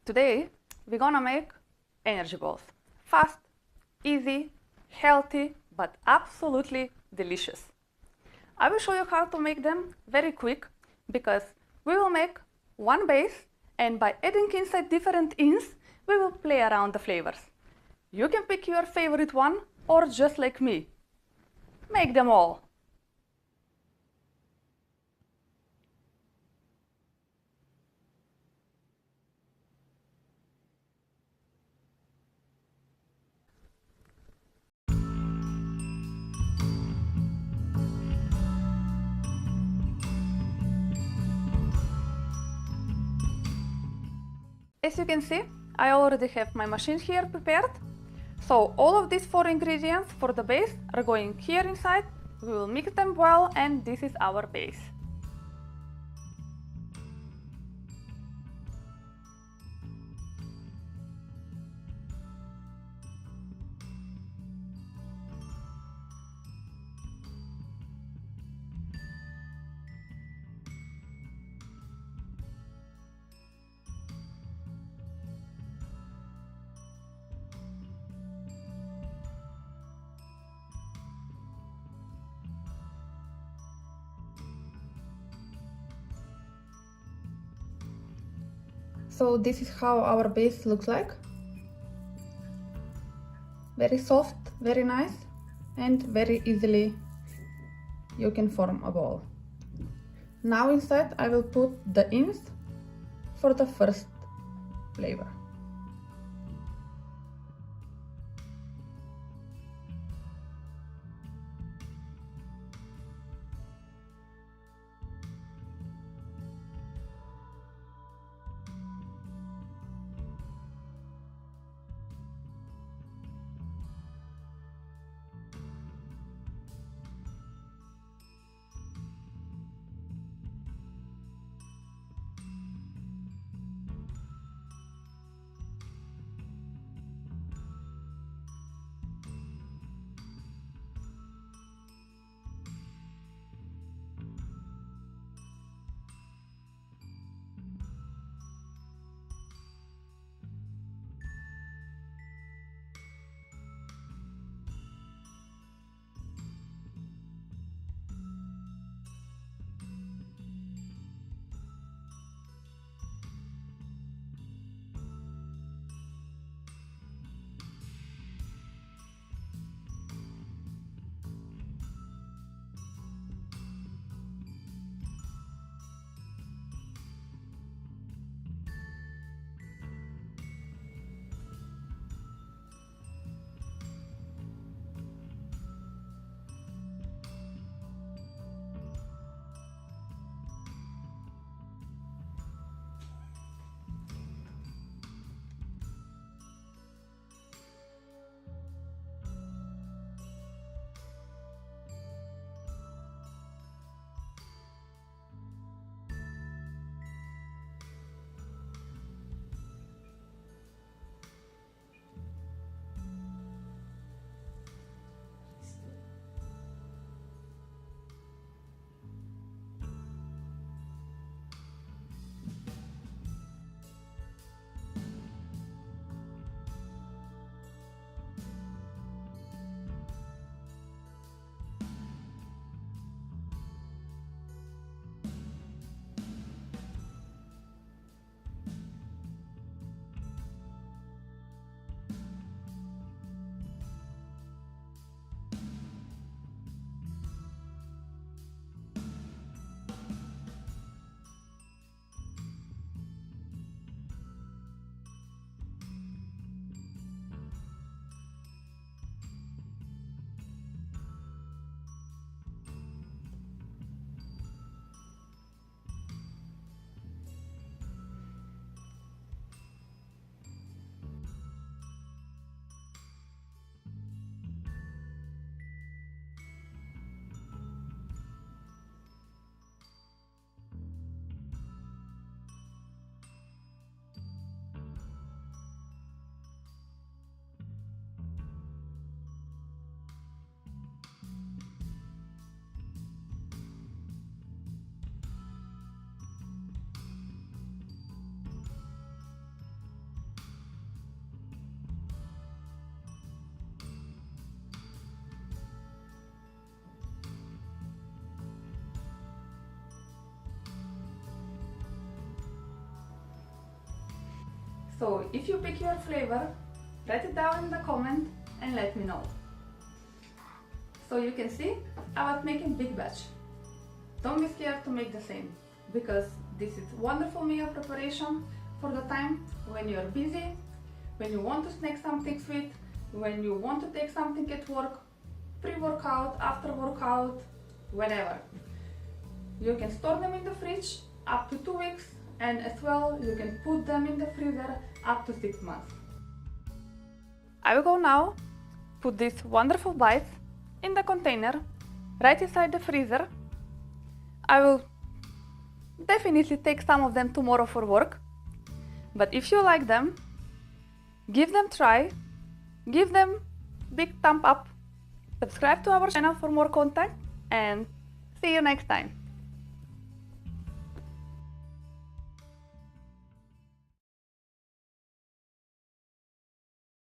Today we're gonna make energy balls. Fast, easy, healthy, but absolutely delicious. I will show you how to make them very quick because we will make one base and by adding inside different ins, we will play around the flavors. You can pick your favorite one or just like me, make them all. As you can see, I already have my machine here prepared. So all of these 4 ingredients for the base are going here inside. We will mix them well and this is our base. So this is how our base looks like. Very soft, very nice, and very easily you can form a ball. Now inside I will put the ins for the first flavor. So if you pick your flavor, write it down in the comment and let me know. So you can see I was making big batch. Don't be scared to make the same, because this is wonderful meal preparation for the time when you're busy, when you want to snack something sweet, when you want to take something at work, pre-workout, after workout, whenever. You can store them in the fridge up to 2 weeks, and as well you can put them in the freezer up to 6 months. I will go now put these wonderful bites in the container right inside the freezer. I will definitely take some of them tomorrow for work, but if you like them, give them a try, give them big thumb up, subscribe to our channel for more content, and see you next time.